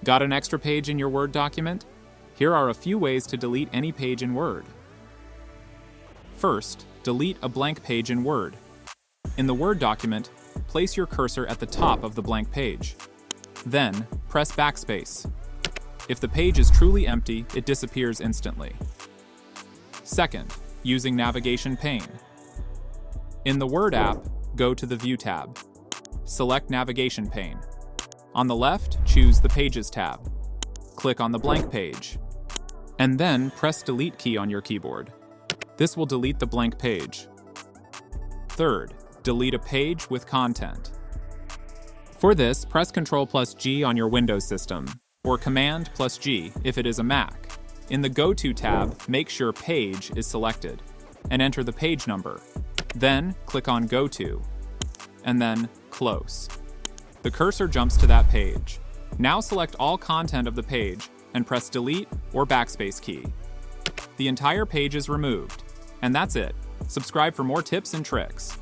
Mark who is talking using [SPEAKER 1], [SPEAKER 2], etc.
[SPEAKER 1] Got an extra page in your Word document? Here are a few ways to delete any page in Word. First, delete a blank page in Word. In the Word document, place your cursor at the top of the blank page. Then, press Backspace. If the page is truly empty, it disappears instantly. Second, using Navigation pane. In the Word app, go to the View tab. Select Navigation pane. On the left, choose the Pages tab. Click on the blank page. And then press Delete key on your keyboard. This will delete the blank page. Third, delete a page with content. For this, press Ctrl+G on your Windows system, or Command+G if it is a Mac. In the Go To tab, make sure Page is selected, and enter the page number. Then, click on Go To, and then Close. The cursor jumps to that page. Now select all content of the page and press Delete or Backspace key. The entire page is removed. And that's it. Subscribe for more tips and tricks.